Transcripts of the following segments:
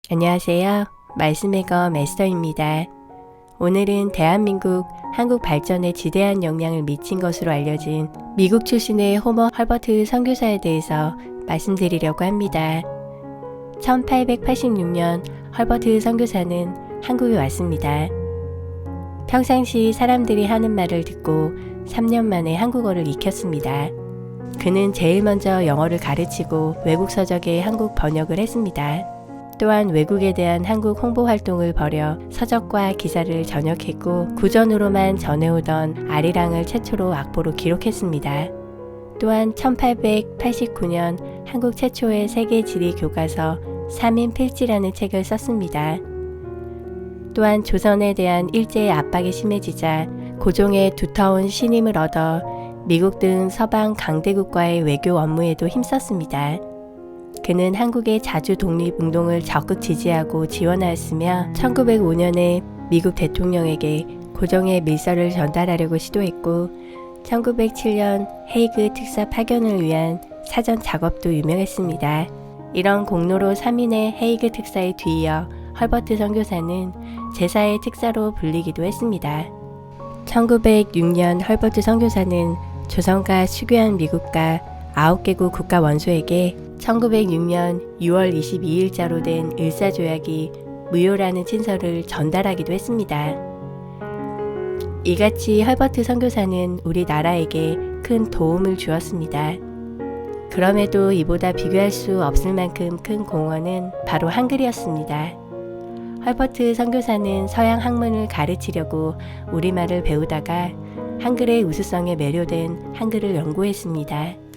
안녕하세요. 말씀의 검 에스더입니다. 오늘은 대한민국 한국 발전에 지대한 영향을 미친 것으로 알려진 미국 출신의 호머 헐버트 선교사에 대해서 말씀드리려고 합니다. 1886년 헐버트 선교사는 한국에 왔습니다. 평상시 사람들이 하는 말을 듣고 3년 만에 한국어를 익혔습니다. 그는 제일 먼저 영어를 가르치고 외국 서적의 한국 번역을 했습니다. 또한 외국에 대한 한국 홍보 활동을 벌여 서적과 기사를 전역했고 구전으로만 전해오던 아리랑을 최초로 악보로 기록했습니다. 또한 1889년 한국 최초의 세계 지리 교과서 3인 필지라는 책을 썼습니다. 또한 조선에 대한 일제의 압박이 심해지자 고종의 두터운 신임을 얻어 미국 등 서방 강대국과의 외교 업무에도 힘썼습니다. 그는 한국의 자주 독립운동을 적극 지지하고 지원하였으며 1905년에 미국 대통령에게 고종의 밀서를 전달하려고 시도했고 1907년 헤이그 특사 파견을 위한 사전 작업도 유명했습니다. 이런 공로로 3인의 헤이그 특사에 뒤이어 헐버트 선교사는 제4의 특사로 불리기도 했습니다. 1906년 헐버트 선교사는 조선과 수교한 미국과 9개국 국가 원수에게 1906년 6월 22일자로 된 을사조약이 무효라는 친서를 전달하기도 했습니다. 이같이 헐버트 선교사는 우리나라에게 큰 도움을 주었습니다. 그럼에도 이보다 비교할 수 없을 만큼 큰 공헌은 바로 한글이었습니다. 헐버트 선교사는 서양 학문을 가르치려고 우리말을 배우다가 한글의 우수성에 매료된 한글을 연구했습니다.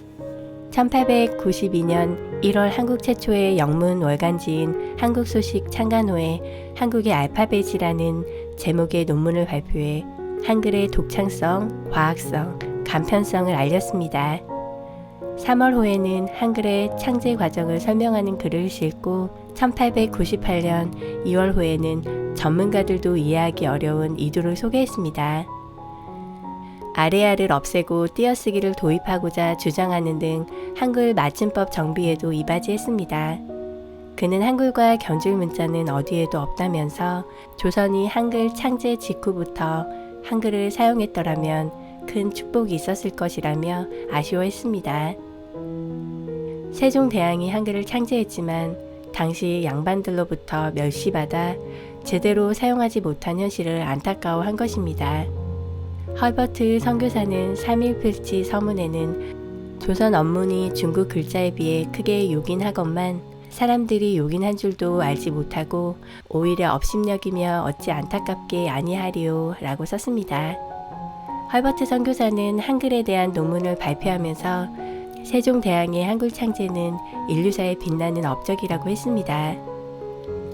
1892년 1월 한국 최초의 영문 월간지인 한국소식 창간호에 한국의 알파벳이라는 제목의 논문을 발표해 한글의 독창성, 과학성, 간편성을 알렸습니다. 3월호에는 한글의 창제 과정을 설명하는 글을 싣고 1898년 2월호에는 전문가들도 이해하기 어려운 이두를 소개했습니다. 아래아를 없애고 띄어쓰기를 도입하고자 주장하는 등 한글 맞춤법 정비에도 이바지했습니다. 그는 한글과 견줄 문자는 어디에도 없다면서 조선이 한글 창제 직후부터 한글을 사용했더라면 큰 축복이 있었을 것이라며 아쉬워했습니다. 세종대왕이 한글을 창제했지만 당시 양반들로부터 멸시받아 제대로 사용하지 못한 현실을 안타까워한 것입니다. 헐버트 선교사는 3.1필지 서문에는 조선 언문이 중국 글자에 비해 크게 요긴하건만 사람들이 요긴한 줄도 알지 못하고 오히려 업심여기며 어찌 안타깝게 아니하리요 라고 썼습니다. 헐버트 선교사는 한글에 대한 논문을 발표하면서 세종대왕의 한글 창제는 인류사에 빛나는 업적이라고 했습니다.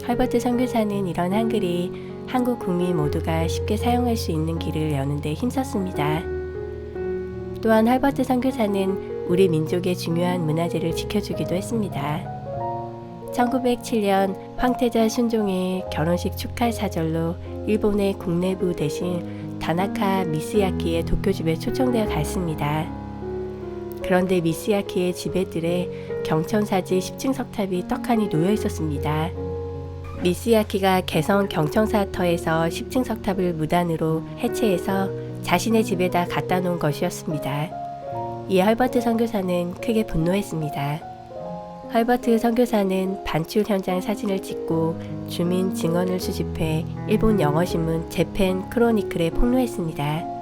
헐버트 선교사는 이런 한글이 한국 국민 모두가 쉽게 사용할 수 있는 길을 여는 데 힘썼습니다. 또한 헐버트 선교사는 우리 민족의 중요한 문화재를 지켜주기도 했습니다. 1907년 황태자 순종의 결혼식 축하 사절로 일본의 국내부 대신 다나카 미쓰야키의 도쿄집에 초청되어 갔습니다. 그런데 미쓰야키의 집에들에 경천사지 10층 석탑이 떡하니 놓여 있었습니다. 미쓰야키가 개성 경청사터에서 10층 석탑을 무단으로 해체해서 자신의 집에다 갖다 놓은 것이었습니다. 이에 헐버트 선교사는 크게 분노했습니다. 헐버트 선교사는 반출 현장 사진을 찍고 주민 증언을 수집해 일본 영어신문 재팬 크로니클에 폭로했습니다.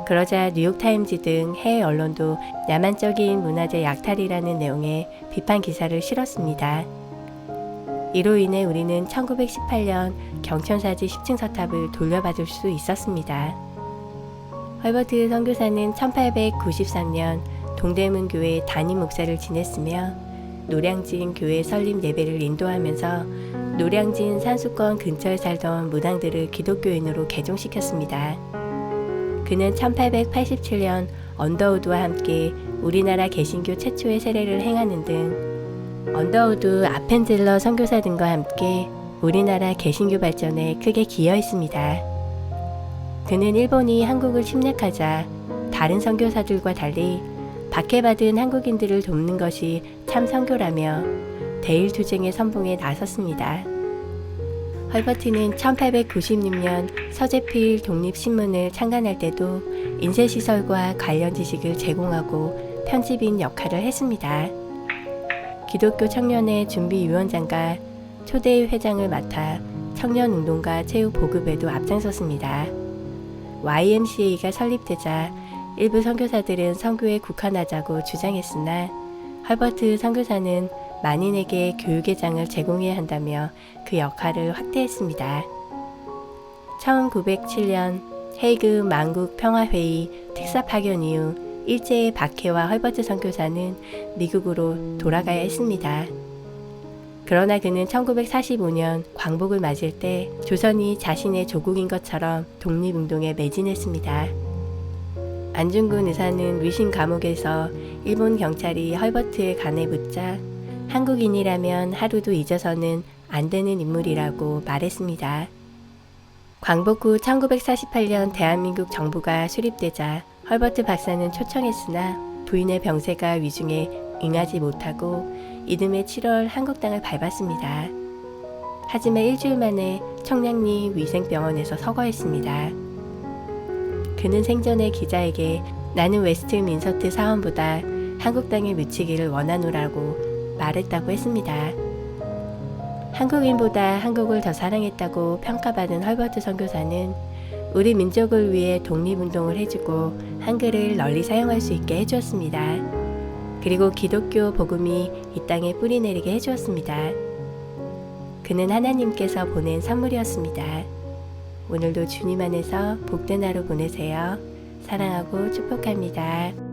그러자 뉴욕타임즈 등 해외 언론도 야만적인 문화재 약탈이라는 내용의 비판 기사를 실었습니다. 이로 인해 우리는 1918년 경천사지 10층 석탑을 돌려받을 수 있었습니다. 헐버트 선교사는 1893년 동대문 교회 담임 목사를 지냈으며 노량진 교회 설립 예배를 인도하면서 노량진 산수권 근처에 살던 무당들을 기독교인으로 개종시켰습니다. 그는 1887년 언더우드와 함께 우리나라 개신교 최초의 세례를 행하는 등 언더우드 아펜젤러 선교사 등과 함께 우리나라 개신교 발전에 크게 기여했습니다. 그는 일본이 한국을 침략하자 다른 선교사들과 달리 박해받은 한국인들을 돕는 것이 참 선교라며 대일투쟁의 선봉에 나섰습니다. 헐버트는 1896년 서재필 독립신문을 창간할 때도 인쇄시설과 관련 지식을 제공하고 편집인 역할을 했습니다. 기독교 청년회 준비위원장과 초대회 회장을 맡아 청년운동가 체육 보급에도 앞장섰습니다. YMCA가 설립되자 일부 선교사들은 선교에 국한하자고 주장했으나 헐버트 선교사는 만인에게 교육의 장을 제공해야 한다며 그 역할을 확대했습니다. 1907년 헤이그 만국 평화회의 특사 파견 이후 일제의 박해와 헐버트 선교사는 미국으로 돌아가야 했습니다. 그러나 그는 1945년 광복을 맞을 때 조선이 자신의 조국인 것처럼 독립운동에 매진했습니다. 안중근 의사는 위신 감옥에서 일본 경찰이 헐버트에 간에 묻자 한국인이라면 하루도 잊어서는 안 되는 인물이라고 말했습니다. 광복 후 1948년 대한민국 정부가 수립되자 헐버트 박사는 초청했으나 부인의 병세가 위중해 응하지 못하고 이듬해 7월 한국 땅을 밟았습니다. 하지만 일주일 만에 청량리 위생병원에서 서거했습니다. 그는 생전에 기자에게 나는 웨스트민스터 사원보다 한국 땅에 묻히기를 원하노라고 말했다고 했습니다. 한국인보다 한국을 더 사랑했다고 평가받은 헐버트 선교사는 우리 민족을 위해 독립운동을 해주고 한글을 널리 사용할 수 있게 해주었습니다. 그리고 기독교 복음이 이 땅에 뿌리내리게 해주었습니다. 그는 하나님께서 보낸 선물이었습니다. 오늘도 주님 안에서 복된 하루 보내세요. 사랑하고 축복합니다.